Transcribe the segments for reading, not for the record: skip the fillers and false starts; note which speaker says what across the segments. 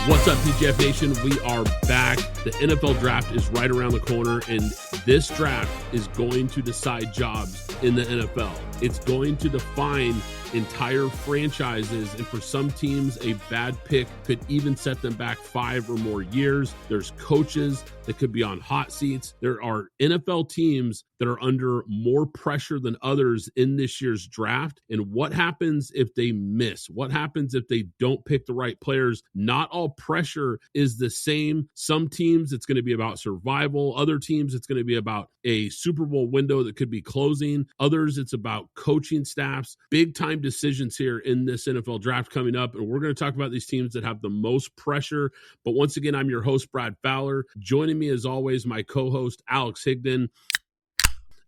Speaker 1: What's up, DGF Nation? We are back. The NFL draft is right around the corner, and this draft is going to decide jobs in the NFL. It's going to define entire franchises, and for some teams, a bad pick could even set them back 5 or more years. There's coaches that could be on hot seats. There are NFL teams that are under more pressure than others in this year's draft. And what happens if they miss? What happens if they don't pick the right players? Not all pressure is the same. Some teams, it's going to be about survival. Other teams, it's going to be about a Super Bowl window that could be closing. Others, it's about coaching staffs. Big time decisions here in this NFL draft coming up. And we're going to talk about these teams that have the most pressure. But once again, I'm your host, Brad Fowler. Joining me as always, my co-host, Alex Higdon.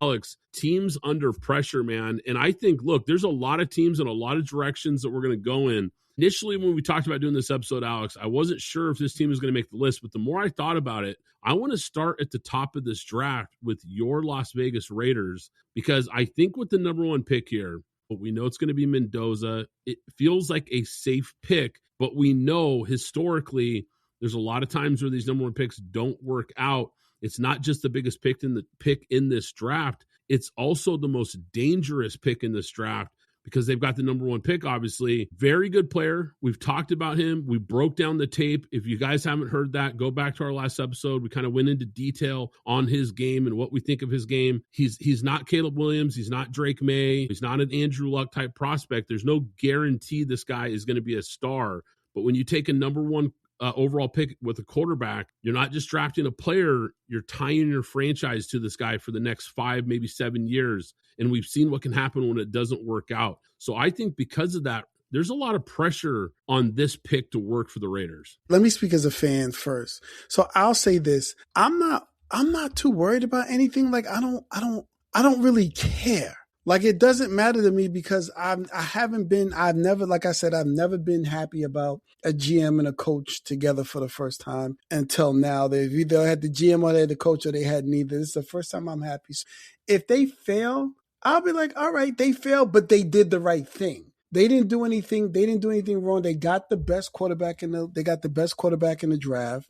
Speaker 1: Alex, teams under pressure, man. And I think, look, there's a lot of teams in a lot of directions that we're going to go in. Initially, when we talked about doing this episode, Alex, I wasn't sure if this team was going to make the list, but the more I thought about it, I want to start at the top of this draft with your Las Vegas Raiders, because I think with the number 1 pick here, we know it's going to be Mendoza. It feels like a safe pick, but we know historically there's a lot of times where these number 1 picks don't work out. It's not just the biggest pick in this draft. It's also the most dangerous pick in this draft because they've got the number 1 pick, obviously. Very good player. We've talked about him. We broke down the tape. If you guys haven't heard that, go back to our last episode. We kind of went into detail on his game and what we think of his game. He's not Caleb Williams. He's not Drake May. He's not an Andrew Luck type prospect. There's no guarantee this guy is going to be a star. But when you take a number 1 overall pick with a quarterback, you're not just drafting a player, you're tying your franchise to this guy for the next 5, maybe 7 years. And we've seen what can happen when it doesn't work out. So I think because of that, there's a lot of pressure on this pick to work for the Raiders.
Speaker 2: Let me speak as a fan first. So I'll say this. I'm not too worried about anything. Like I don't really care. Like, it doesn't matter to me because I've never been happy about a GM and a coach together for the first time until now. They've either had the GM or they had the coach or they had neither. This is the first time I'm happy. So if they fail, I'll be like, all right, they failed, but they did the right thing. They didn't do anything. They didn't do anything wrong. They got the best quarterback in the draft. They got the best quarterback in the draft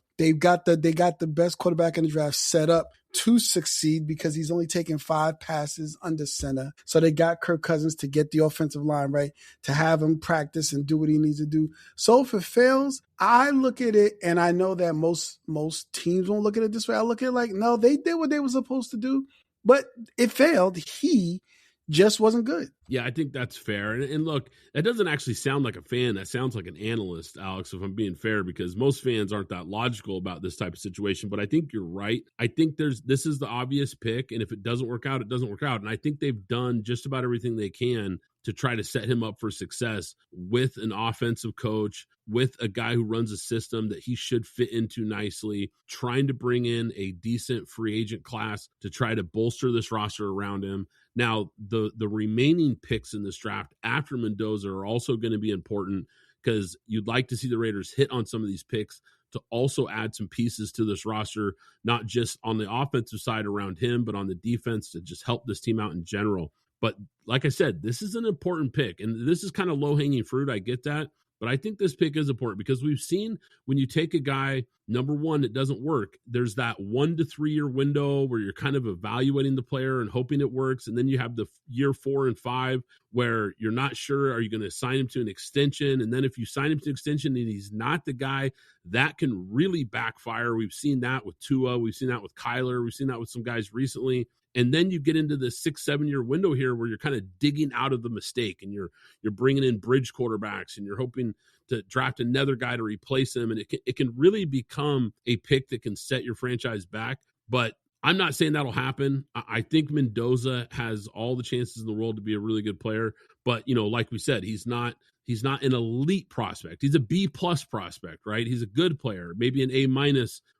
Speaker 2: set up to succeed because he's only taken 5 passes under center. So they got Kirk Cousins to get the offensive line right, to have him practice and do what he needs to do. So if it fails, I look at it, and I know that most teams won't look at it this way. I look at it like, no, they did what they were supposed to do, but it failed. He just wasn't good.
Speaker 1: Yeah, I think that's fair. And look, that doesn't actually sound like a fan. That sounds like an analyst, Alex, if I'm being fair, because most fans aren't that logical about this type of situation. But I think you're right. I think this is the obvious pick. And if it doesn't work out, it doesn't work out. And I think they've done just about everything they can to try to set him up for success with an offensive coach, with a guy who runs a system that he should fit into nicely, trying to bring in a decent free agent class to try to bolster this roster around him. Now, the remaining picks in this draft after Mendoza are also going to be important because you'd like to see the Raiders hit on some of these picks to also add some pieces to this roster, not just on the offensive side around him, but on the defense to just help this team out in general. But like I said, this is an important pick, and this is kind of low-hanging fruit. I get that. But I think this pick is important because we've seen when you take a guy, number 1, it doesn't work. There's that 1 to 3 year window where you're kind of evaluating the player and hoping it works. And then you have the year 4 and 5 where you're not sure, are you going to sign him to an extension? And then if you sign him to an extension and he's not the guy, that can really backfire. We've seen that with Tua. We've seen that with Kyler. We've seen that with some guys recently. And then you get into the 6-7 year window here where you're kind of digging out of the mistake and you're bringing in bridge quarterbacks and you're hoping to draft another guy to replace him. And it can really become a pick that can set your franchise back. But I'm not saying that'll happen. I think Mendoza has all the chances in the world to be a really good player. But, like we said, he's not an elite prospect. He's a B+ prospect, right? He's a good player, maybe an A-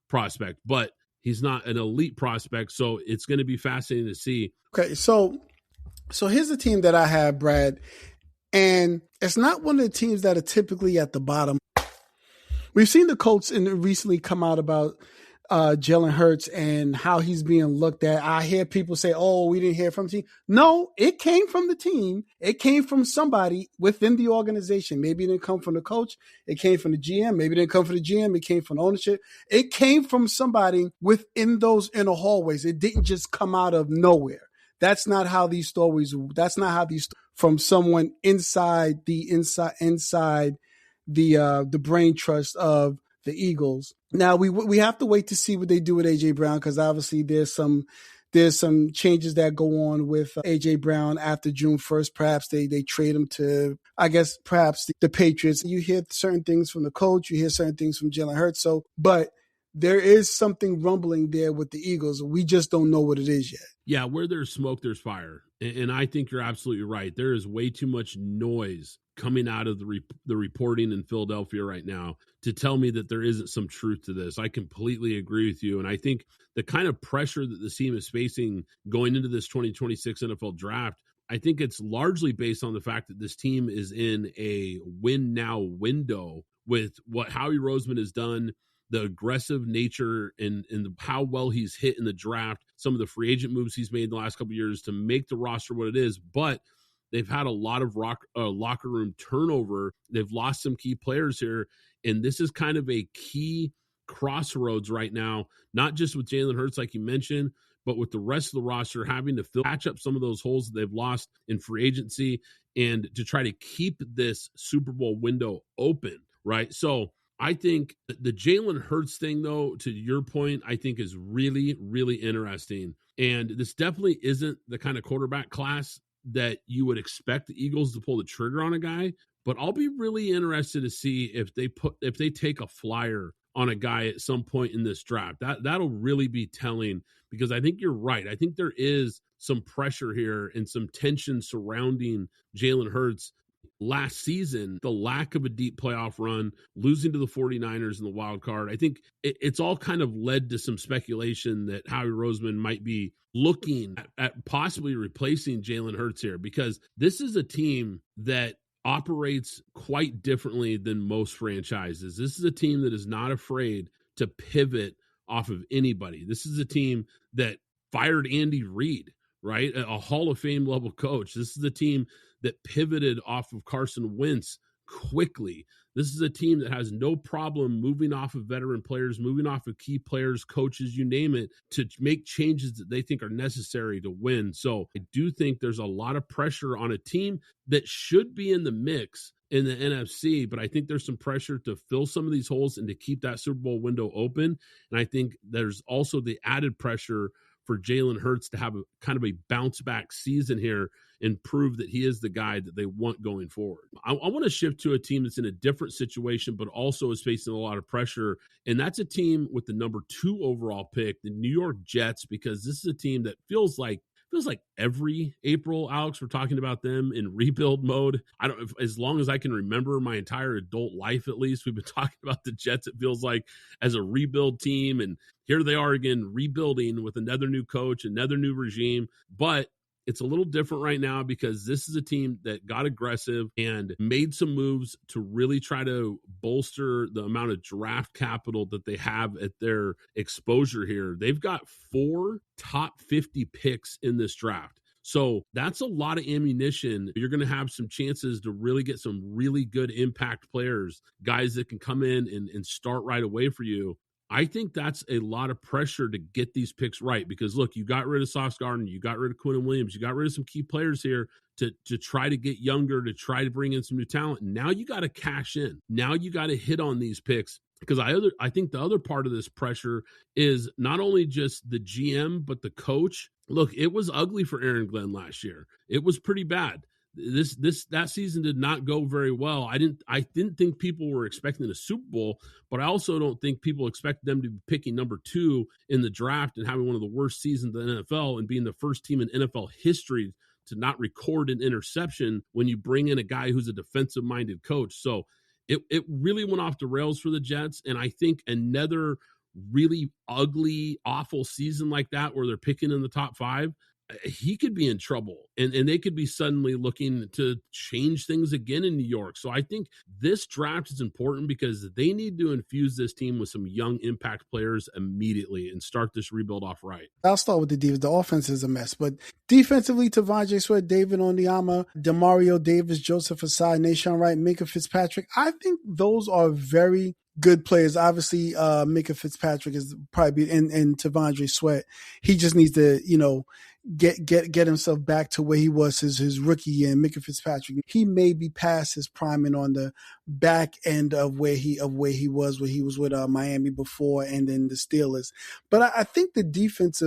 Speaker 1: prospect, but he's not an elite prospect, so it's going to be fascinating to see.
Speaker 2: Okay, so here's a team that I have, Brad, and it's not one of the teams that are typically at the bottom. We've seen the Colts recently come out about Jalen Hurts and how he's being looked at. I hear people say, oh, we didn't hear from the team. No, it came from the team. It came from somebody within the organization. Maybe it didn't come from the coach. It came from the GM. Maybe it didn't come from the GM. It came from ownership. It came from somebody within those inner hallways. It didn't just come out of nowhere. That's not how these stories, from someone inside the brain trust of the Eagles. Now we have to wait to see what they do with AJ Brown, because obviously there's some changes that go on with AJ Brown after June 1st. Perhaps they trade him to, I guess, perhaps the Patriots. You hear certain things from the coach, you hear certain things from Jalen Hurts. But there is something rumbling there with the Eagles. We just don't know what it is yet.
Speaker 1: Yeah, where there's smoke, there's fire. And I think you're absolutely right. There is way too much noise coming out of the reporting in Philadelphia right now to tell me that there isn't some truth to this. I completely agree with you. And I think the kind of pressure that the team is facing going into this 2026 NFL draft, I think it's largely based on the fact that this team is in a win now window with what Howie Roseman has done, the aggressive nature and how well he's hit in the draft, some of the free agent moves he's made in the last couple of years to make the roster what it is. But they've had a lot of locker room turnover. They've lost some key players here. And this is kind of a key crossroads right now, not just with Jalen Hurts, like you mentioned, but with the rest of the roster having to patch up some of those holes that they've lost in free agency and to try to keep this Super Bowl window open, right? So I think the Jalen Hurts thing, though, to your point, I think is really, really interesting. And this definitely isn't the kind of quarterback class that you would expect the Eagles to pull the trigger on a guy. But I'll be really interested to see if they take a flyer on a guy at some point in this draft. That'll really be telling, because I think you're right. I think there is some pressure here and some tension surrounding Jalen Hurts. Last season, the lack of a deep playoff run, losing to the 49ers in the wild card, I think it's all kind of led to some speculation that Howie Roseman might be looking at possibly replacing Jalen Hurts here, because this is a team that operates quite differently than most franchises. This is a team that is not afraid to pivot off of anybody. This is a team that fired Andy Reid, right? A Hall of Fame level coach. This is a team that pivoted off of Carson Wentz quickly. This is a team that has no problem moving off of veteran players, moving off of key players, coaches, you name it, to make changes that they think are necessary to win. So I do think there's a lot of pressure on a team that should be in the mix in the NFC, but I think there's some pressure to fill some of these holes and to keep that Super Bowl window open. And I think there's also the added pressure for Jalen Hurts to have a kind of a bounce back season here and prove that he is the guy that they want going forward. I want to shift to a team that's in a different situation, but also is facing a lot of pressure. And that's a team with the number 2 overall pick, the New York Jets, because this is a team that feels like every April, Alex, we're talking about them in rebuild mode. As long as I can remember my entire adult life, at least, we've been talking about the Jets. It feels like as a rebuild team, and here they are again, rebuilding with another new coach, another new regime. But it's a little different right now because this is a team that got aggressive and made some moves to really try to bolster the amount of draft capital that they have at their exposure here. They've got 4 top 50 picks in this draft. So that's a lot of ammunition. You're going to have some chances to really get some really good impact players, guys that can come in and start right away for you. I think that's a lot of pressure to get these picks right because, look, you got rid of Sauce Gardner, you got rid of Quinnen Williams, you got rid of some key players here to try to get younger, to try to bring in some new talent. Now you got to cash in. Now you got to hit on these picks because I think the other part of this pressure is not only just the GM, but the coach. Look, it was ugly for Aaron Glenn last year. It was pretty bad. That season did not go very well. I didn't think people were expecting a Super Bowl, but I also don't think people expect them to be picking number 2 in the draft and having one of the worst seasons in the NFL and being the first team in NFL history to not record an interception when you bring in a guy who's a defensive-minded coach. So it really went off the rails for the Jets, and I think another really ugly, awful season like that where they're picking in the top 5, he could be in trouble, and they could be suddenly looking to change things again in New York. So I think this draft is important because they need to infuse this team with some young impact players immediately and start this rebuild off right.
Speaker 2: I'll start with the defense. The offense is a mess, but defensively, T'Vondre Sweat, David Onyema, Demario Davis, Joseph Asai, Nashawn Wright, Minka Fitzpatrick. I think those are very good players. Obviously, Minka Fitzpatrick is probably in T'Vondre Sweat. He just needs to, get himself back to where he was his rookie year. And Minka Fitzpatrick, he may be past his prime and on the back end of where he was with Miami before and then the Steelers. But I think the defense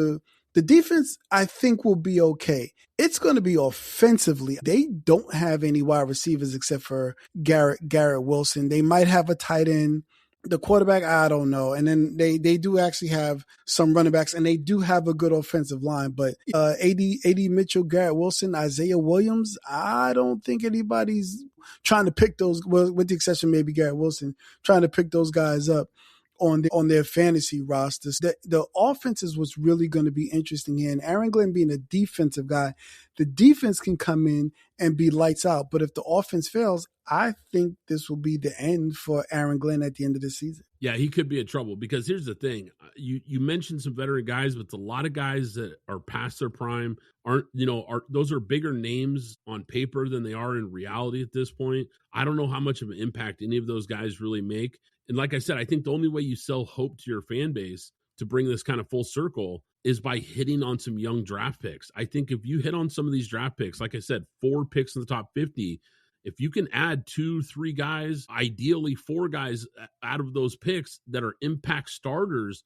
Speaker 2: I think will be okay. It's going to be offensively. They don't have any wide receivers except for Garrett Wilson. They might have a tight end. The quarterback, I don't know. And then they do actually have some running backs, and they do have a good offensive line. But A.D. Mitchell, Garrett Wilson, Isaiah Williams, I don't think anybody's trying to pick those, well, with the exception maybe Garrett Wilson, trying to pick those guys up on their fantasy rosters. The offense is what's really going to be interesting here. And Aaron Glenn being a defensive guy, the defense can come in and be lights out. But if the offense fails, I think this will be the end for Aaron Glenn at the end of the season.
Speaker 1: Yeah, he could be in trouble because here's the thing. You mentioned some veteran guys, but a lot of guys that are past their prime those are bigger names on paper than they are in reality at this point. I don't know how much of an impact any of those guys really make. And like I said, I think the only way you sell hope to your fan base to bring this kind of full circle is by hitting on some young draft picks. I think if you hit on some of these draft picks, like I said, 4 picks in the top 50, if you can add 2-3 guys, ideally 4 guys out of those picks that are impact starters,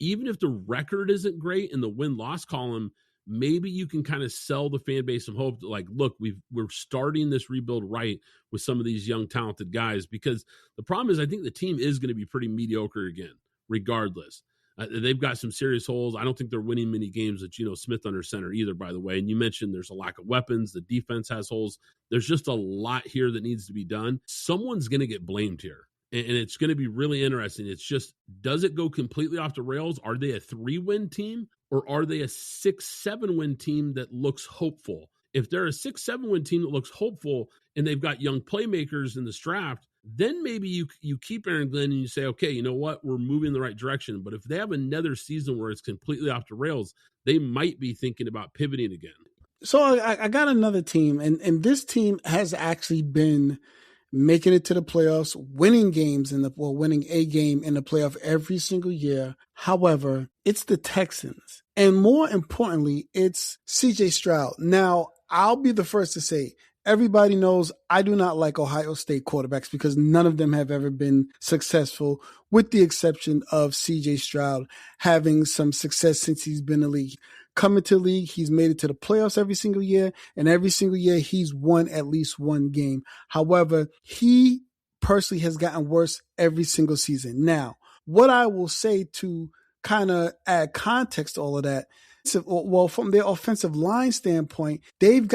Speaker 1: even if the record isn't great in the win-loss column, maybe you can kind of sell the fan base some hope that, like, look, we're starting this rebuild right with some of these young, talented guys. Because the problem is I think the team is going to be pretty mediocre again, regardless. They've got some serious holes. I don't think they're winning many games with Geno Smith under center either, by the way. And you mentioned there's a lack of weapons. The defense has holes. There's just a lot here that needs to be done. Someone's going to get blamed here. And it's going to be really interesting. It's just, does it go completely off the rails? Are they a 3-win team or are they a 6-7-win team that looks hopeful? If they're a 6-7-win team that looks hopeful and they've got young playmakers in this draft, then maybe you keep Aaron Glenn and you say, okay, you know what? We're moving in the right direction. But if they have another season where it's completely off the rails, they might be thinking about pivoting again.
Speaker 2: So I got another team, and this team has actually been making it to the playoffs, winning games winning a game in the playoff every single year. However, it's the Texans. And more importantly, it's CJ Stroud. Now, I'll be the first to say, everybody knows I do not like Ohio State quarterbacks because none of them have ever been successful, with the exception of CJ Stroud having some success since he's been in the league. Coming to the league, he's made it to the playoffs every single year, and every single year he's won at least one game. However, he personally has gotten worse every single season. Now, what I will say to kind of add context to all of that, well, from their offensive line standpoint, they've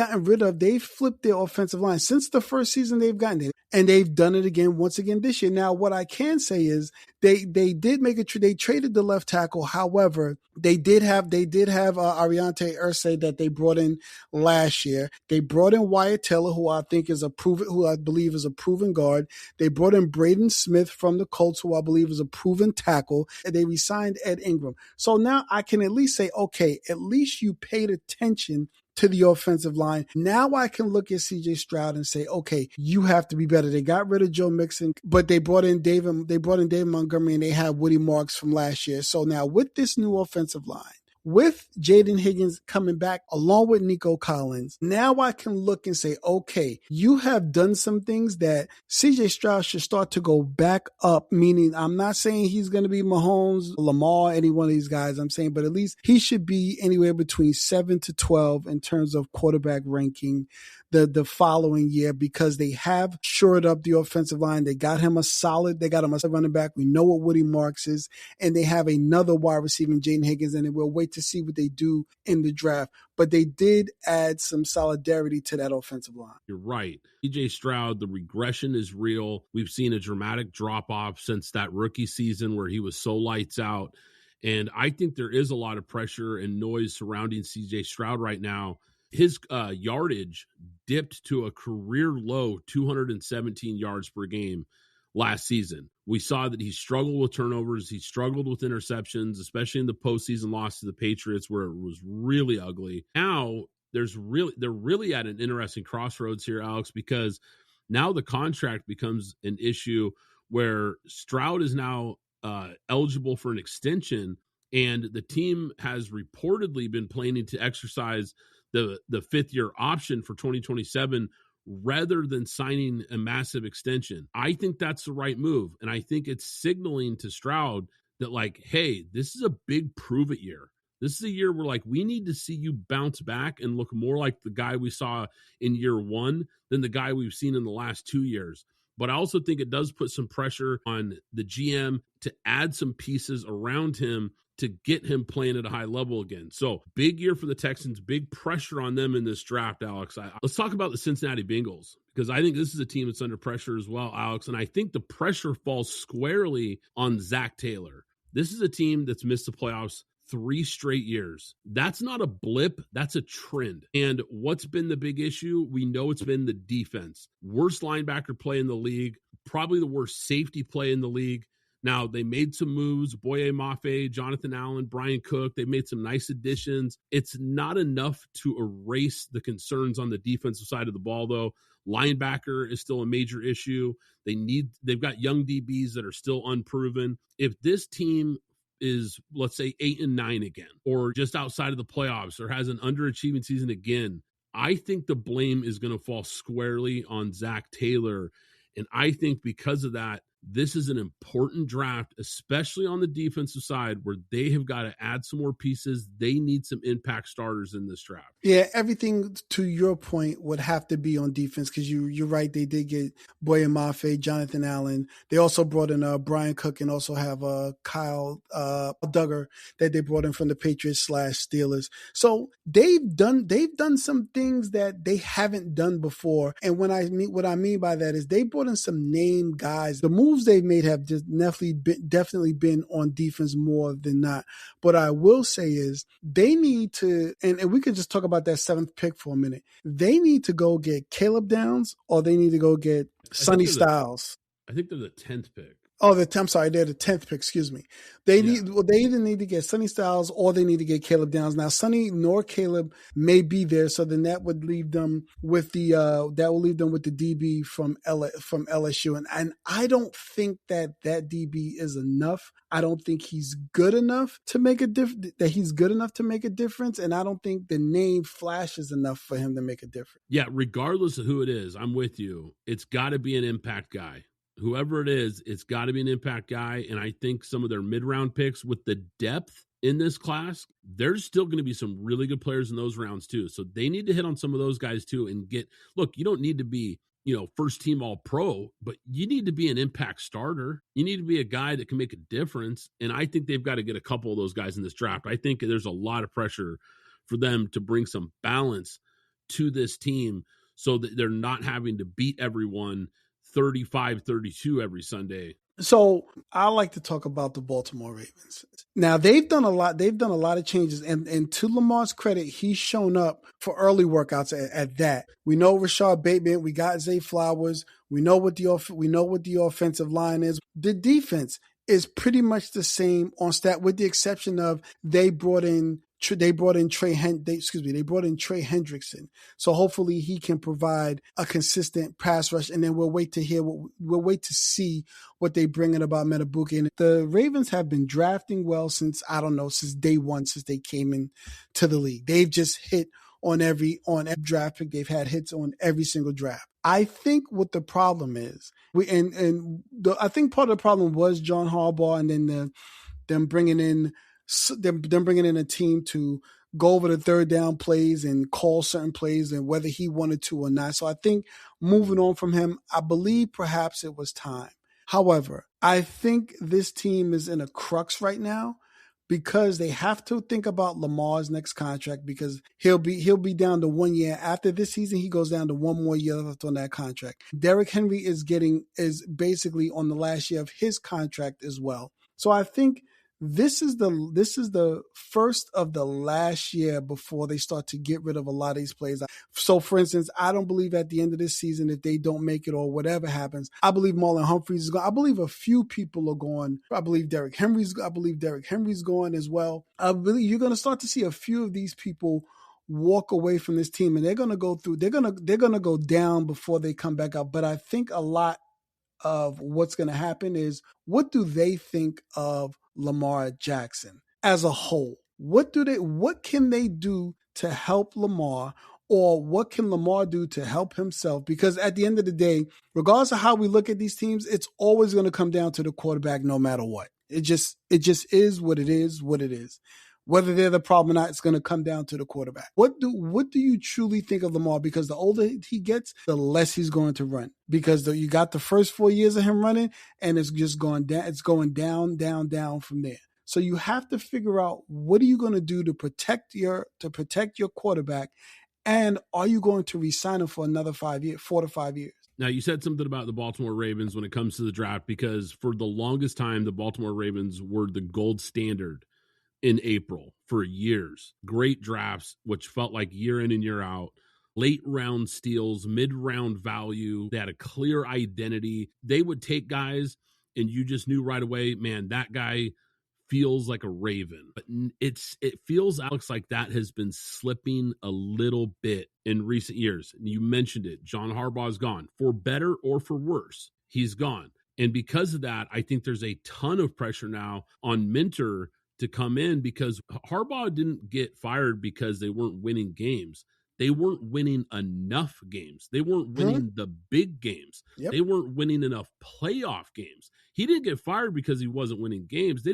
Speaker 2: flipped their offensive line since the first season they've gotten it, and they've done it again once again this year. Now, what I can say is they did make they traded the left tackle. However, they did have Ariante Irsay that they brought in last year. They brought in Wyatt Taylor, who I believe is a proven guard. They brought in Braden Smith from the Colts, who I believe is a proven tackle. And they re-signed Ed Ingram. So now I can at least say, okay, at least you paid attention to the offensive line. Now I can look at CJ Stroud and say, okay, you have to be better. They got rid of Joe Mixon, but they brought in David Montgomery, and they had Woody Marks from last year. So now with this new offensive line, with Jaden Higgins coming back along with Nico Collins, now I can look and say, okay, you have done some things that CJ Stroud should start to go back up, meaning I'm not saying he's going to be Mahomes, Lamar, any one of these guys. I'm saying, but at least he should be anywhere between 7 to 12 in terms of quarterback ranking the following year, because they have shored up the offensive line. They got him a running back. We know what Woody Marks is, and they have another wide receiver, Jaden Higgins, and we'll wait to see what they do in the draft. But they did add some solidarity to that offensive line.
Speaker 1: You're right. CJ Stroud, the regression is real. We've seen a dramatic drop-off since that rookie season where he was so lights out. And I think there is a lot of pressure and noise surrounding CJ Stroud right now. His yardage dipped to a career low 217 yards per game last season. We saw that he struggled with turnovers. He struggled with interceptions, especially in the postseason loss to the Patriots where it was really ugly. Now they're really at an interesting crossroads here, Alex, because now the contract becomes an issue where Stroud is now eligible for an extension, and the team has reportedly been planning to exercise the fifth-year option for 2027 rather than signing a massive extension. I think that's the right move, and I think it's signaling to Stroud that, like, hey, this is a big prove-it year. This is a year where, like, we need to see you bounce back and look more like the guy we saw in year one than the guy we've seen in the last 2 years. But I also think it does put some pressure on the GM to add some pieces around him to get him playing at a high level again. So big year for the Texans, big pressure on them in this draft, Alex. Let's talk about the Cincinnati Bengals, because I think this is a team that's under pressure as well, Alex. And I think the pressure falls squarely on Zac Taylor. This is a team that's missed the playoffs 3 straight years. That's not a blip. That's a trend. And what's been the big issue? We know it's been the defense. Worst linebacker play in the league, probably the worst safety play in the league. Now, they made some moves, Boye Mafe, Jonathan Allen, Brian Cook. They made some nice additions. It's not enough to erase the concerns on the defensive side of the ball, though. Linebacker is still a major issue. They've got young DBs that are still unproven. If this team is, let's say, 8-9 again, or just outside of the playoffs, or has an underachieving season again, I think the blame is going to fall squarely on Zac Taylor. And I think because of that, this is an important draft, especially on the defensive side, where they have got to add some more pieces. They need some impact starters in this draft.
Speaker 2: Yeah, everything to your point would have to be on defense, because you're right. They did get Boye Mafe, Jonathan Allen. They also brought in Brian Cook, and also have Kyle Duggar that they brought in from the Patriots/Steelers. So they've done some things that they haven't done before. And what I mean by that is they brought in some name guys. The moves they've made have just definitely been on defense more than not. But I will say is they need to, and we could just talk about that 7th pick for a minute. They need to go get Caleb Downs, or they need to go get Sonny Styles.
Speaker 1: I think they're the 10th pick.
Speaker 2: Oh, I'm sorry, they're the 10th pick, excuse me. They either need to get Sonny Styles or they need to get Caleb Downs. Now, Sonny nor Caleb may be there, so then that would leave them with the DB from LSU. And I don't think that DB is enough. I don't think he's good enough to make a difference. And I don't think the name flashes enough for him to make a difference.
Speaker 1: Yeah, regardless of who it is, I'm with you. It's got to be an impact guy. Whoever it is, it's got to be an impact guy. And I think some of their mid-round picks, with the depth in this class, there's still going to be some really good players in those rounds too. So they need to hit on some of those guys too and you don't need to be, first team all pro, but you need to be an impact starter. You need to be a guy that can make a difference. And I think they've got to get a couple of those guys in this draft. I think there's a lot of pressure for them to bring some balance to this team so that they're not having to beat everyone 35-32 every Sunday.
Speaker 2: So I like to talk about the Baltimore Ravens. Now they've done a lot. They've done a lot of changes, and to Lamar's credit, he's shown up for early workouts at that. We know Rashard Bateman. We got Zay Flowers. We know what the offensive line is. The defense is pretty much the same on stat, with the exception of they brought in Trey Hendrickson. So hopefully he can provide a consistent pass rush, and then we'll wait to see what they bring in about Metabuke. And the Ravens have been drafting well since day one, since they came into the league. They've just hit on every draft pick. They've had hits on every single draft. I think what the problem is, I think part of the problem was John Harbaugh, and then them bringing in a team to go over the third down plays and call certain plays, and whether he wanted to or not. So I think moving on from him, I believe perhaps it was time. However, I think this team is in a crux right now, because they have to think about Lamar's next contract, because he'll be down to 1 year. After this season, he goes down to 1 more year left on that contract. Derrick Henry is basically on the last year of his contract as well. So I think this is the first of the last year before they start to get rid of a lot of these players. So, for instance, I don't believe at the end of this season, if they don't make it or whatever happens, I believe Marlon Humphreys is going. I believe a few people are going. I believe Derrick Henry's going as well. I believe you're going to start to see a few of these people walk away from this team, and they're going to go through. They're going to go down before they come back up. But I think a lot of what's going to happen is, what do they think of Lamar Jackson as a whole? What can they do to help Lamar, or what can Lamar do to help himself? Because at the end of the day, regardless of how we look at these teams, it's always going to come down to the quarterback no matter what. It just is what it is. Whether they're the problem or not, it's going to come down to the quarterback. What do you truly think of Lamar? Because the older he gets, the less he's going to run. Because you got the first 4 years of him running, and it's just going down. It's going down from there. So you have to figure out, what are you going to do to protect your quarterback, and are you going to re-sign him for another 4 to 5 years?
Speaker 1: Now, you said something about the Baltimore Ravens when it comes to the draft, because for the longest time, the Baltimore Ravens were the gold standard in April for years. Great drafts, which felt like year in and year out. Late round steals, mid round value. They had a clear identity. They would take guys, and you just knew right away, man, that guy feels like a Raven. But it feels, Alex, like that has been slipping a little bit in recent years. And you mentioned it. John Harbaugh's gone. For better or for worse, he's gone. And because of that, I think there's a ton of pressure now on Minter to come in, because Harbaugh didn't get fired because they weren't winning games. They weren't winning enough games. They weren't winning the big games. Yep. They weren't winning enough playoff games. He didn't get fired because he wasn't winning games.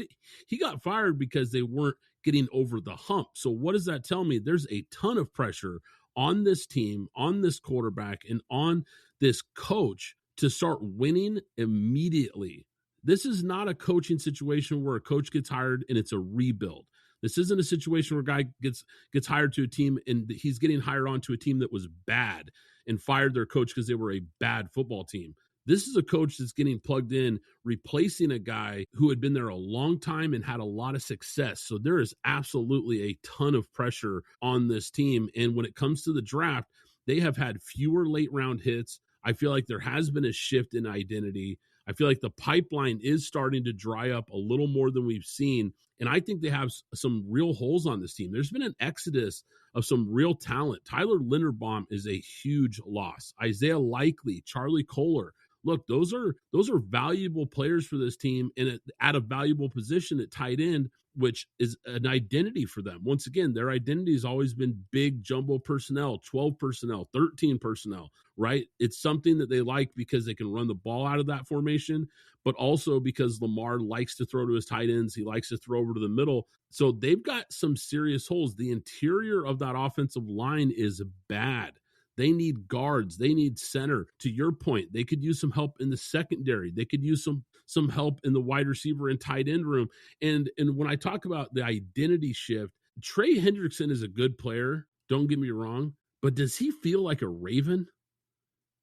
Speaker 1: He got fired because they weren't getting over the hump. So what does that tell me? There's a ton of pressure on this team, on this quarterback, and on this coach to start winning immediately. This is not a coaching situation where a coach gets hired and it's a rebuild. This isn't a situation where a guy gets hired to a team and he's getting hired onto a team that was bad and fired their coach because they were a bad football team. This is a coach that's getting plugged in, replacing a guy who had been there a long time and had a lot of success. So there is absolutely a ton of pressure on this team. And when it comes to the draft, they have had fewer late round hits. I feel like there has been a shift in identity. I feel like the pipeline is starting to dry up a little more than we've seen. And I think they have some real holes on this team. There's been an exodus of some real talent. Tyler Linderbaum is a huge loss. Isaiah Likely, Charlie Kohler. Look, those are valuable players for this team, and at a valuable position at tight end, which is an identity for them. Once again, their identity has always been big jumbo personnel, 12 personnel, 13 personnel, right? It's something that they like because they can run the ball out of that formation, but also because Lamar likes to throw to his tight ends. He likes to throw over to the middle. So they've got some serious holes. The interior of that offensive line is bad. They need guards. They need center. To your point, they could use some help in the secondary. They could use some help in the wide receiver and tight end room. And when I talk about the identity shift, Trey Hendrickson is a good player. Don't get me wrong. But does he feel like a Raven?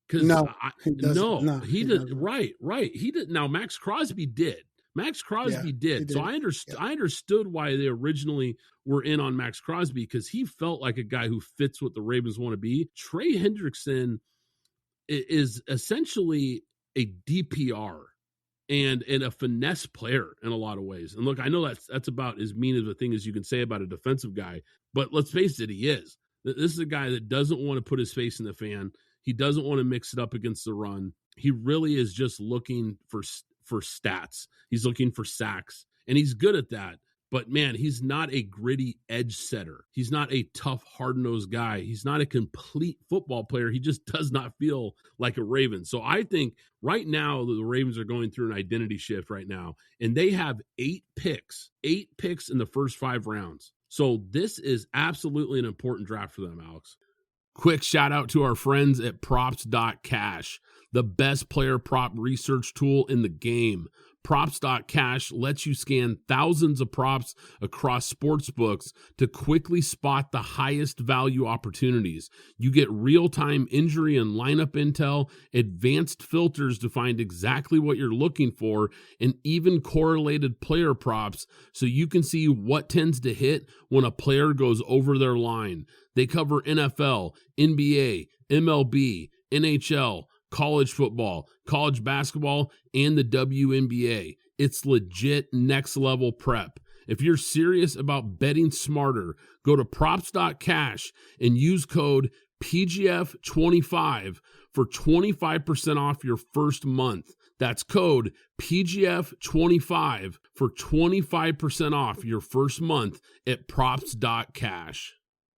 Speaker 1: Because he didn't. Right. He didn't. Now, Max Crosby did. Did. So I understood why they originally were in on Max Crosby, because he felt like a guy who fits what the Ravens want to be. Trey Hendrickson is essentially a DPR and a finesse player in a lot of ways. And look, I know that's about as mean of a thing as you can say about a defensive guy, but let's face it, he is. This is a guy that doesn't want to put his face in the fan. He doesn't want to mix it up against the run. He really is just looking for stats. He's looking for sacks, and he's good at that. But man, he's not a gritty edge setter. He's not a tough, hard-nosed guy. He's not a complete football player. He just does not feel like a Raven. So I think right now the Ravens are going through an identity shift right now, and they have 8 picks in the first 5 rounds. So this is absolutely an important draft for them, Alex. Quick shout out to our friends at props.cash, the best player prop research tool in the game. Props.cash lets you scan thousands of props across sports books to quickly spot the highest value opportunities. You get real-time injury and lineup intel, advanced filters to find exactly what you're looking for, and even correlated player props so you can see what tends to hit when a player goes over their line. They cover NFL, NBA, MLB, NHL, college football, college basketball, and the WNBA. It's legit next level prep. If you're serious about betting smarter, go to props.cash and use code PGF25 for 25% off your first month. That's code PGF25 for 25% off your first month at props.cash.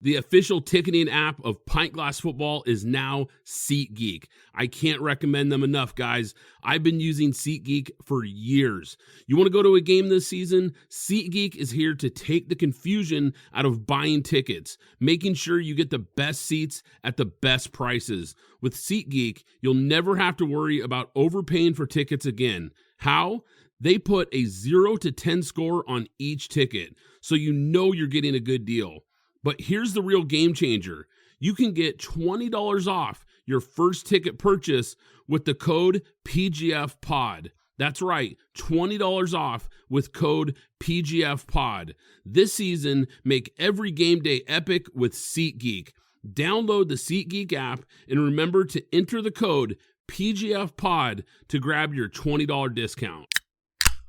Speaker 1: The official ticketing app of Pint Glass Football is now SeatGeek. I can't recommend them enough, guys. I've been using SeatGeek for years. You want to go to a game this season? SeatGeek is here to take the confusion out of buying tickets, making sure you get the best seats at the best prices. With SeatGeek, you'll never have to worry about overpaying for tickets again. How? They put a 0 to 10 score on each ticket, so you know you're getting a good deal. But here's the real game changer. You can get $20 off your first ticket purchase with the code PGFPOD. That's right, $20 off with code PGFPOD. This season, make every game day epic with SeatGeek. Download the SeatGeek app and remember to enter the code PGFPOD to grab your $20 discount.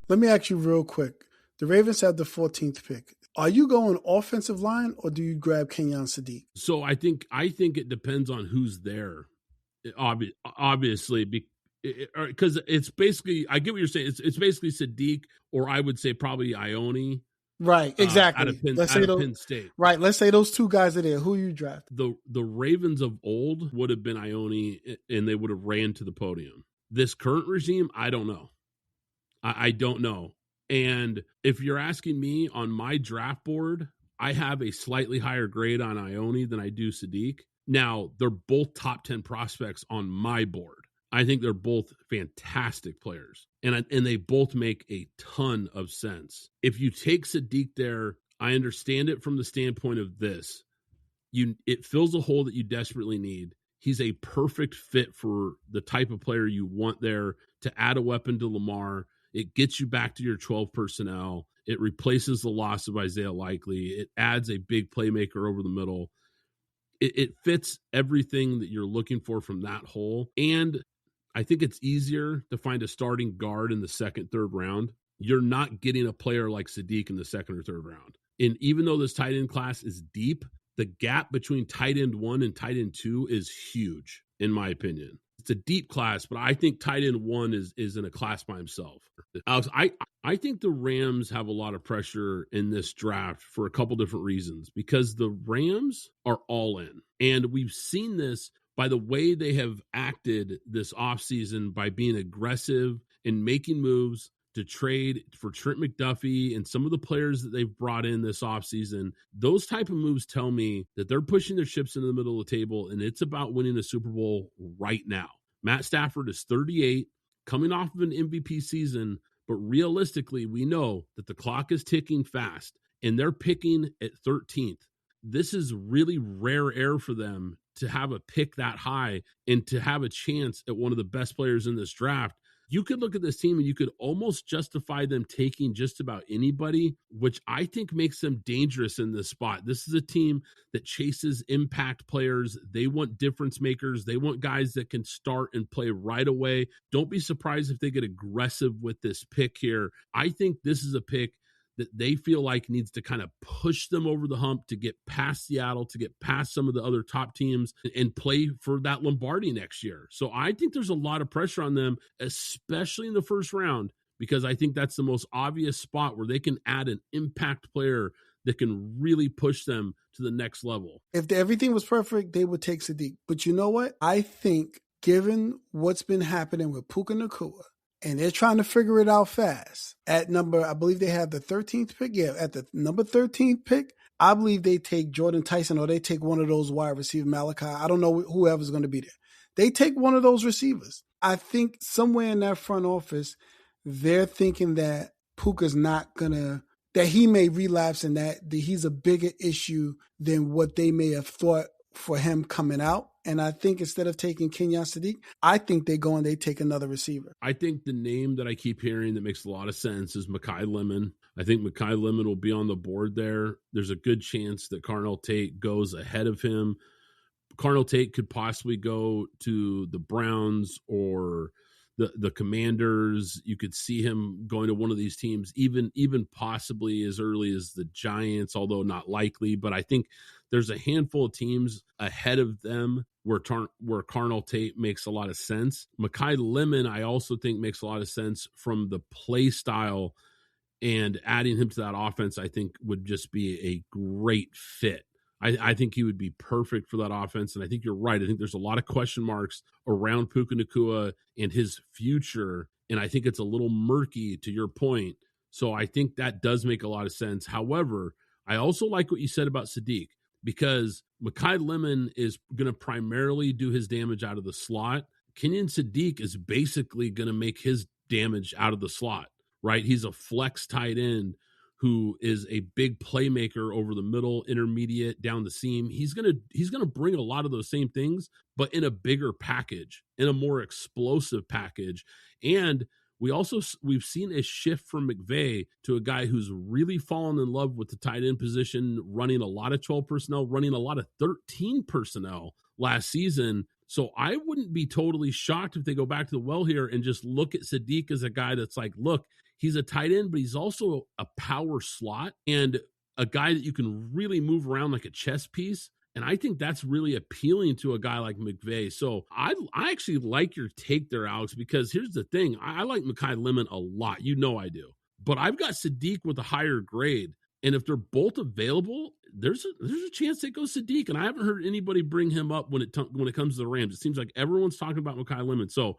Speaker 2: Let me ask you real quick. The Ravens have the 14th pick. Are you going offensive line or do you grab Kenyon Sadiq?
Speaker 1: So I think it depends on who's there. Obviously, because it's basically, I get what you're saying. It's basically Sadiq, or I would say probably Ione.
Speaker 2: Right, exactly.
Speaker 1: Out of Penn State.
Speaker 2: Right, let's say those two guys are there. Who you draft?
Speaker 1: The Ravens of old would have been Ione, and they would have ran to the podium. This current regime, I don't know. I don't know. And if you're asking me, on my draft board, I have a slightly higher grade on Ione than I do Sadiq. Now, they're both top 10 prospects on my board. I think they're both fantastic players, and they both make a ton of sense. If you take Sadiq there, I understand it from the standpoint of this. It fills a hole that you desperately need. He's a perfect fit for the type of player you want there to add a weapon to Lamar. It gets you back to your 12 personnel. It replaces the loss of Isaiah Likely. It adds a big playmaker over the middle. It fits everything that you're looking for from that hole. And I think it's easier to find a starting guard in the second, third round. You're not getting a player like Sadiq in the second or third round. And even though this tight end class is deep, the gap between tight end 1 and tight end 2 is huge, in my opinion. It's a deep class, but I think tight end 1 is in a class by himself. Alex, I think the Rams have a lot of pressure in this draft for a couple different reasons, because the Rams are all in. And we've seen this by the way they have acted this offseason, by being aggressive and making moves to trade for Trent McDuffie and some of the players that they've brought in this offseason. Those type of moves tell me that they're pushing their chips into the middle of the table, and it's about winning the Super Bowl right now. Matt Stafford is 38, coming off of an MVP season, but realistically, we know that the clock is ticking fast, and they're picking at 13th. This is really rare air for them to have a pick that high and to have a chance at one of the best players in this draft. You could look at this team and you could almost justify them taking just about anybody, which I think makes them dangerous in this spot. This is a team that chases impact players. They want difference makers. They want guys that can start and play right away. Don't be surprised if they get aggressive with this pick here. I think this is a pick that they feel like needs to kind of push them over the hump to get past Seattle, to get past some of the other top teams and play for that Lombardi next year. So I think there's a lot of pressure on them, especially in the first round, because I think that's the most obvious spot where they can add an impact player that can really push them to the next level.
Speaker 2: If everything was perfect, they would take Sadiq. But you know what? I think given what's been happening with Puka Nacua, and they're trying to figure it out fast. At number, I believe they have the 13th pick. Yeah, at the number 13th pick, I believe they take Jordan Tyson, or they take one of those wide receivers, Malachi. I don't know whoever's going to be there. They take one of those receivers. I think somewhere in that front office, they're thinking that Puka's not gonna, that he may relapse and that he's a bigger issue than what they may have thought for him coming out. And I think instead of taking Kenyon Sadiq, I think they go and they take another receiver.
Speaker 1: I think the name that I keep hearing that makes a lot of sense is Mekhi Lemon. I think Mekhi Lemon will be on the board there. There's a good chance that Carnell Tate goes ahead of him. Carnell Tate could possibly go to the Browns or the Commanders. You could see him going to one of these teams, even possibly as early as the Giants, although not likely. But I think there's a handful of teams ahead of them where Carnell Tate makes a lot of sense. Mekhi Lemon, I also think, makes a lot of sense from the play style, and adding him to that offense, I think, would just be a great fit. I think he would be perfect for that offense, and I think you're right. I think there's a lot of question marks around Puka Nacua and his future, and I think it's a little murky, to your point. So I think that does make a lot of sense. However, I also like what you said about Sadiq, because Mekhi Lemon is going to primarily do his damage out of the slot. Kenyon Sadiq is basically going to make his damage out of the slot, right? He's a flex tight end who is a big playmaker over the middle, intermediate, down the seam. He's gonna bring a lot of those same things, but in a bigger package, in a more explosive package. And we've seen a shift from McVay to a guy who's really fallen in love with the tight end position, running a lot of 12 personnel, running a lot of 13 personnel last season. So I wouldn't be totally shocked if they go back to the well here and just look at Sadiq as a guy that's like, look, he's a tight end, but he's also a power slot and a guy that you can really move around like a chess piece. And I think that's really appealing to a guy like McVay. So I actually like your take there, Alex, because here's the thing. I like Mekhi Lemon a lot. You know I do. But I've got Sadiq with a higher grade. And if they're both available, there's a chance they go Sadiq. And I haven't heard anybody bring him up when it comes to the Rams. It seems like everyone's talking about Mekhi Lemon. So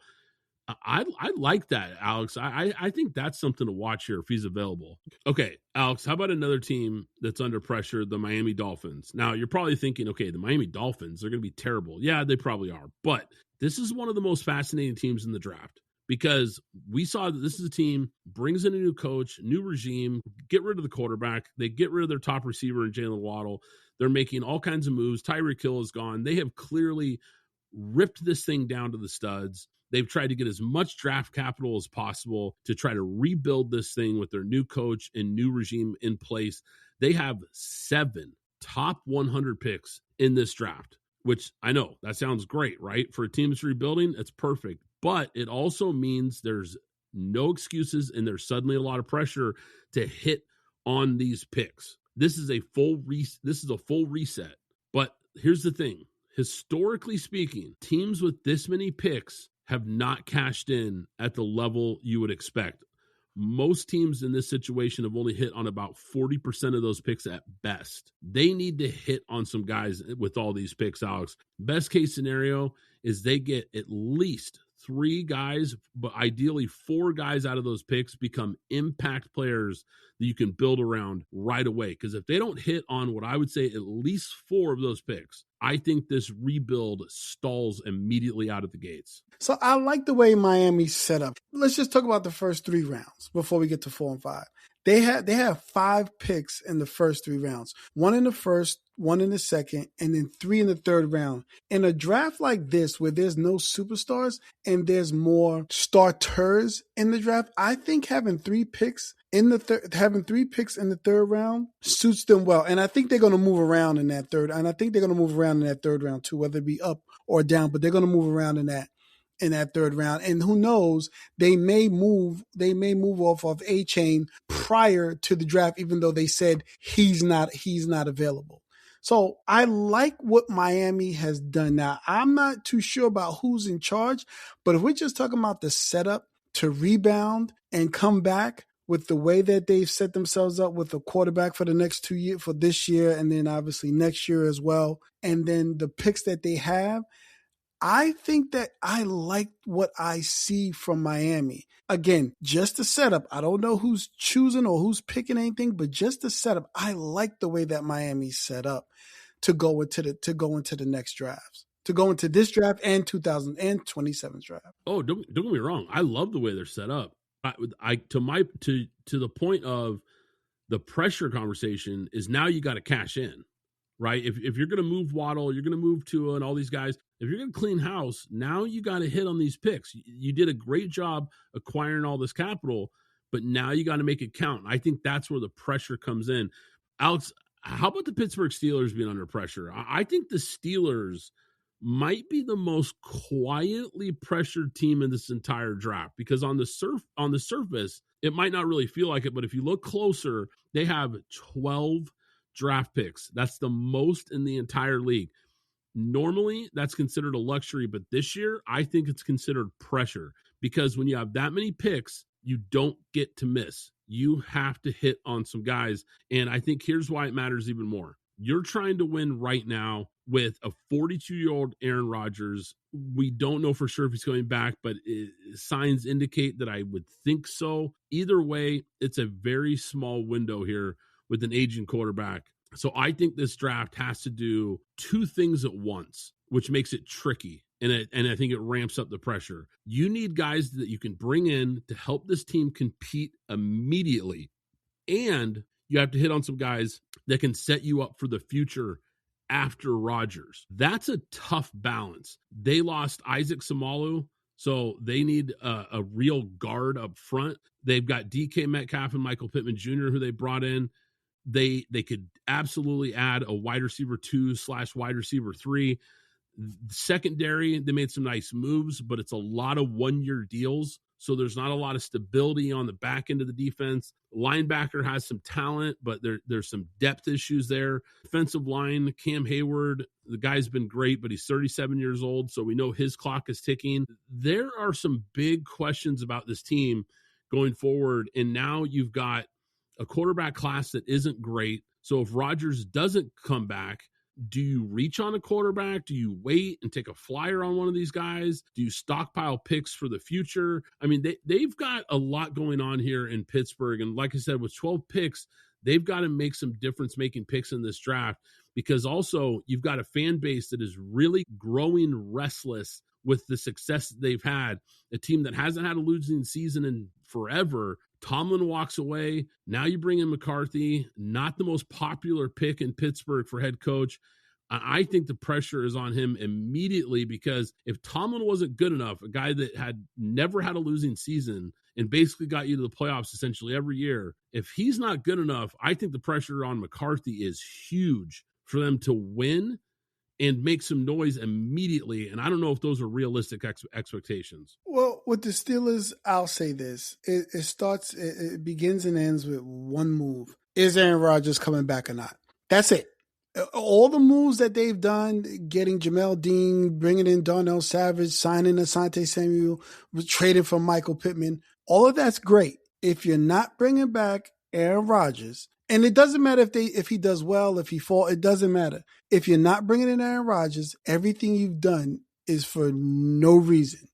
Speaker 1: I like that, Alex. I think that's something to watch here if he's available. Okay, Alex, how about another team that's under pressure, the Miami Dolphins? Now, you're probably thinking, okay, the Miami Dolphins, they're going to be terrible. Yeah, they probably are. But this is one of the most fascinating teams in the draft, because we saw that this is a team, brings in a new coach, new regime, get rid of the quarterback. They get rid of their top receiver in Jalen Waddle. They're making all kinds of moves. Tyreek Hill is gone. They have clearly ripped this thing down to the studs. They've tried to get as much draft capital as possible to try to rebuild this thing with their new coach and new regime in place. They have 7 top 100 picks in this draft, which I know that sounds great, right? For a team that's rebuilding, it's perfect. But it also means there's no excuses and there's suddenly a lot of pressure to hit on these picks. This is a full reset. But here's the thing. Historically speaking, teams with this many picks have not cashed in at the level you would expect. Most teams in this situation have only hit on about 40% of those picks at best. They need to hit on some guys with all these picks, Alex. Best case scenario is they get at least 3 guys, but ideally 4 guys out of those picks become impact players that you can build around right away. Because if they don't hit on what I would say at least 4 of those picks, I think this rebuild stalls immediately out of the gates.
Speaker 2: So I like the way Miami's set up. Let's just talk about the first 3 rounds before we get to 4 and 5. They have 5 picks in the first 3 rounds. 1 in the first, 1 in the second, and then 3 in the third round. In a draft like this, where there's no superstars and there's more starters in the draft, I think having 3 picks in the third round suits them well. And I think they're going to move around in that third. And I think they're going to move around in that third round too, whether it be up or down. But they're going to move around in that third round. And who knows, they may move off of A-Chain prior to the draft, even though they said he's not available. So I like what Miami has done. Now, I'm not too sure about who's in charge, but if we're just talking about the setup to rebound and come back with the way that they've set themselves up with a quarterback for the next 2 years, for this year, and then obviously next year as well, and then the picks that they have, I think that I like what I see from Miami. Again, just the setup. I don't know who's choosing or who's picking anything, but just the setup. I like the way that Miami's set up to go into the next drafts, to go into this draft and 2027 draft.
Speaker 1: Oh, don't get me wrong. I love the way they're set up. To the point of the pressure conversation is now you got to cash in, right? If you're going to move Waddle, you're going to move Tua and all these guys. If you're going to clean house, now you got to hit on these picks. You did a great job acquiring all this capital, but now you got to make it count. I think that's where the pressure comes in. Alex, how about the Pittsburgh Steelers being under pressure? I think the Steelers might be the most quietly pressured team in this entire draft, because on the surface, it might not really feel like it, but if you look closer, they have 12 draft picks. That's the most in the entire league. Normally, that's considered a luxury, but this year, I think it's considered pressure, because when you have that many picks, you don't get to miss. You have to hit on some guys, and I think here's why it matters even more. You're trying to win right now with a 42-year-old Aaron Rodgers. We don't know for sure if he's coming back, but signs indicate that I would think so. Either way, it's a very small window here with an aging quarterback. So I think this draft has to do two things at once, which makes it tricky. And I think it ramps up the pressure. You need guys that you can bring in to help this team compete immediately. And you have to hit on some guys that can set you up for the future after Rodgers. That's a tough balance. They lost Isaac Seumalo, so they need a real guard up front. They've got DK Metcalf and Michael Pittman Jr., who they brought in. They could absolutely add a wide receiver 2/wide receiver 3. Secondary, they made some nice moves, but it's a lot of one-year deals, so there's not a lot of stability on the back end of the defense. Linebacker has some talent, but there's some depth issues there. Defensive line, Cam Hayward, the guy's been great, but he's 37 years old, so we know his clock is ticking. There are some big questions about this team going forward, and now you've got a quarterback class that isn't great. So if Rodgers doesn't come back, do you reach on a quarterback? Do you wait and take a flyer on one of these guys? Do you stockpile picks for the future? I mean, they've got a lot going on here in Pittsburgh. And like I said, with 12 picks, they've got to make some difference-making picks in this draft, because also you've got a fan base that is really growing restless with the success that they've had. A team that hasn't had a losing season in forever. Tomlin walks away. Now you bring in McCarthy, not the most popular pick in Pittsburgh for head coach. I think the pressure is on him immediately, because if Tomlin wasn't good enough, a guy that had never had a losing season and basically got you to the playoffs essentially every year, if he's not good enough, I think the pressure on McCarthy is huge for them to win and make some noise immediately. And I don't know if those are realistic expectations.
Speaker 2: Well, with the Steelers, I'll say this. It begins and ends with one move. Is Aaron Rodgers coming back or not? That's it. All the moves that they've done, getting Jamel Dean, bringing in Darnell Savage, signing Asante Samuel, trading for Michael Pittman, all of that's great. If you're not bringing back Aaron Rodgers, and it doesn't matter if he does well, if he falls, it doesn't matter. If you're not bringing in Aaron Rodgers, everything you've done is for no reason.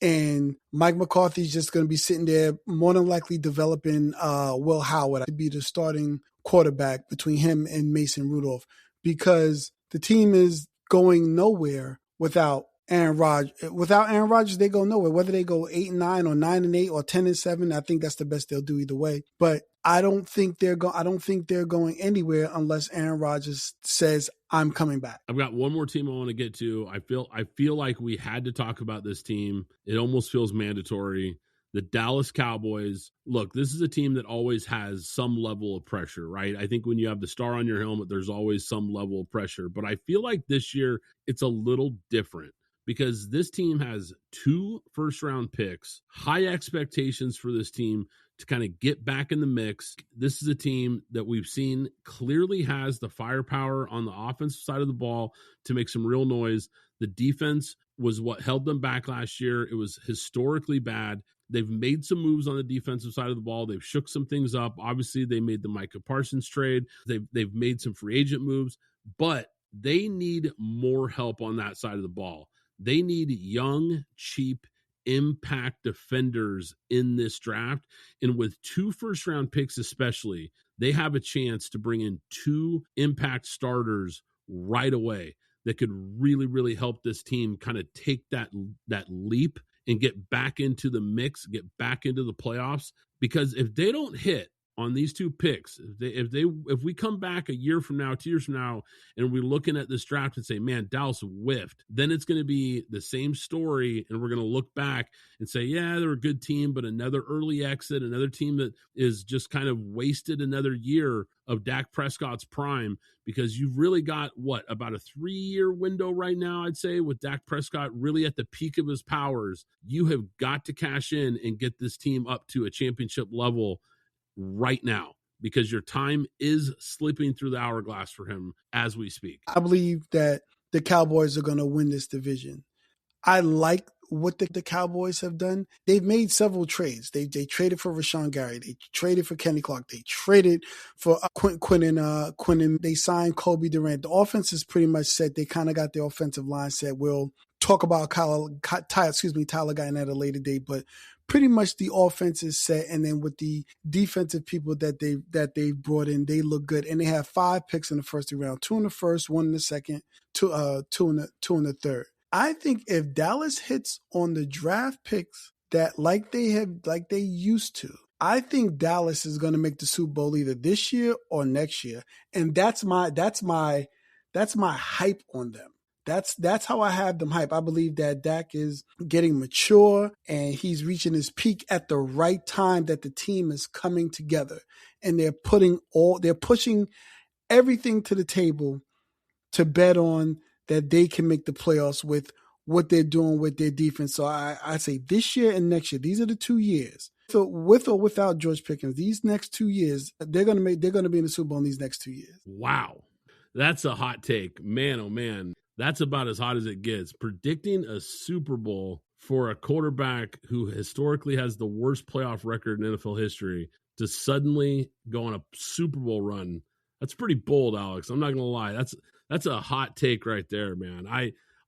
Speaker 2: And Mike McCarthy's just going to be sitting there, more than likely developing Will Howard to be the starting quarterback between him and Mason Rudolph, because the team is going nowhere without Aaron Rodgers. Without Aaron Rodgers, they go nowhere. Whether they go 8-9 or 9-8 or 10-7, I think that's the best they'll do either way. But I don't think they're going anywhere unless Aaron Rodgers says, I'm coming back.
Speaker 1: I've got one more team I want to get to. I feel like we had to talk about this team. It almost feels mandatory. The Dallas Cowboys. Look, this is a team that always has some level of pressure, right? I think when you have the star on your helmet, there's always some level of pressure. But I feel like this year it's a little different, because this team has 2 first-round picks, high expectations for this team to kind of get back in the mix. This is a team that we've seen clearly has the firepower on the offensive side of the ball to make some real noise. The defense was what held them back last year. It was historically bad. They've made some moves on the defensive side of the ball. They've shook some things up. Obviously, they made the Micah Parsons trade. They've made some free agent moves, but they need more help on that side of the ball. They need young, cheap, impact defenders in this draft. And with 2 first-round picks especially, they have a chance to bring in 2 impact starters right away that could really, really help this team kind of take that leap and get back into the mix, get back into the playoffs. Because if they don't hit on these two picks, if we come back a year from now, 2 years from now, and we're looking at this draft and say, man, Dallas whiffed, then it's going to be the same story, and we're going to look back and say, yeah, they're a good team, but another early exit, another team that is just kind of wasted another year of Dak Prescott's prime, because you've really got, about a 3-year window right now, I'd say, with Dak Prescott really at the peak of his powers. You have got to cash in and get this team up to a championship level right now, because your time is slipping through the hourglass for him as we speak.
Speaker 2: I believe that the Cowboys are going to win this division. I like what the Cowboys have done. They've made several trades. They traded for Rashawn Gary. They traded for Kenny Clark. They traded for Quinn. They signed Kobe Durant. The offense is pretty much set. They kind of got their offensive line set. We'll talk about Tyler Guy at a later date, but pretty much the offense is set. And then with the defensive people that they've brought in, they look good. And they have 5 picks in the first round, 2 in the first, 1 in the second, 2 in the third. I think if Dallas hits on the draft picks that like they used to, I think Dallas is going to make the Super Bowl either this year or next year. And that's my hype on them. That's how I have them hype. I believe that Dak is getting mature and he's reaching his peak at the right time, that the team is coming together and they're pushing everything to the table to bet on that they can make the playoffs with what they're doing with their defense. So I say this year and next year, these are the 2 years. So with or without George Pickens, these next 2 years, they're going to be in the Super Bowl in these next 2 years.
Speaker 1: Wow. That's a hot take. Man, oh man. That's about as hot as it gets. Predicting a Super Bowl for a quarterback who historically has the worst playoff record in NFL history to suddenly go on a Super Bowl run. That's pretty bold, Alex. I'm not going to lie. That's a hot take right there, man.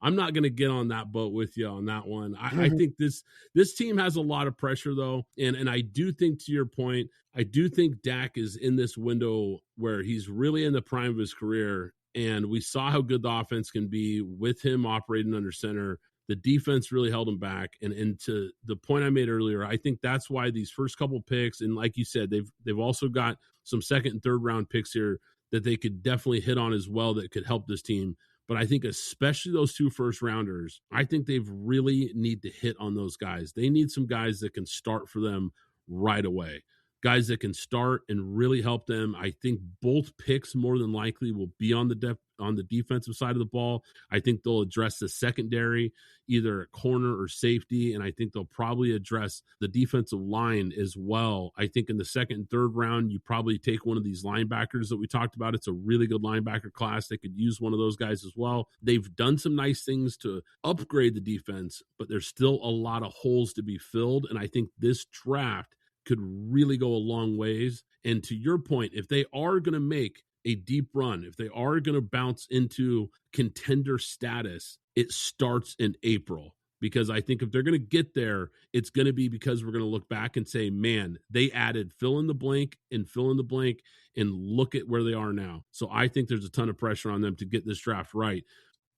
Speaker 1: I'm not going to get on that boat with you on that one. I think this team has a lot of pressure, though. And I do think, to your point, I do think Dak is in this window where he's really in the prime of his career. And we saw how good the offense can be with him operating under center. The defense really held him back. And to the point I made earlier, I think that's why these first couple picks, and like you said, they've also got some second and third round picks here that they could definitely hit on as well that could help this team. But I think especially those 2 first rounders, I think they've really need to hit on those guys. They need some guys that can start for them right away. Guys that can start and really help them. I think both picks more than likely will be on the defensive side of the ball. I think they'll address the secondary, either at corner or safety, and I think they'll probably address the defensive line as well. I think in the second and third round, you probably take one of these linebackers that we talked about. It's a really good linebacker class. They could use one of those guys as well. They've done some nice things to upgrade the defense, but there's still a lot of holes to be filled, and I think this draft could really go a long ways. And to your point, if they are going to make a deep run, if they are going to bounce into contender status, it starts in April. Because I think if they're going to get there, it's going to be because we're going to look back and say, man, they added fill in the blank and fill in the blank, and look at where they are now. So I think there's a ton of pressure on them to get this draft right.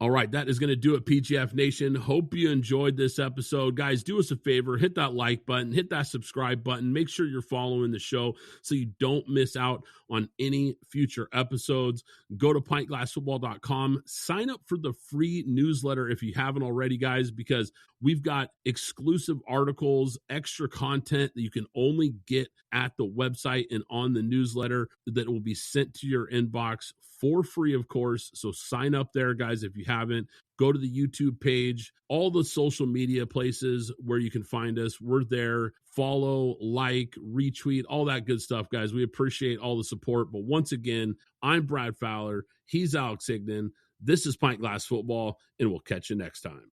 Speaker 1: All right, that is going to do it, PGF Nation. Hope you enjoyed this episode. Guys, do us a favor. Hit that like button. Hit that subscribe button. Make sure you're following the show so you don't miss out on any future episodes. Go to pintglassfootball.com. Sign up for the free newsletter if you haven't already, guys, because we've got exclusive articles, extra content that you can only get at the website and on the newsletter that will be sent to your inbox for free, of course. So sign up there, guys, if you haven't. Go to the YouTube page, all the social media places where you can find us. We're there. Follow, like, retweet, all that good stuff, guys. We appreciate all the support. But once again, I'm Brad Fowler. He's Alex Higdon. This is Pint Glass Football, and we'll catch you next time.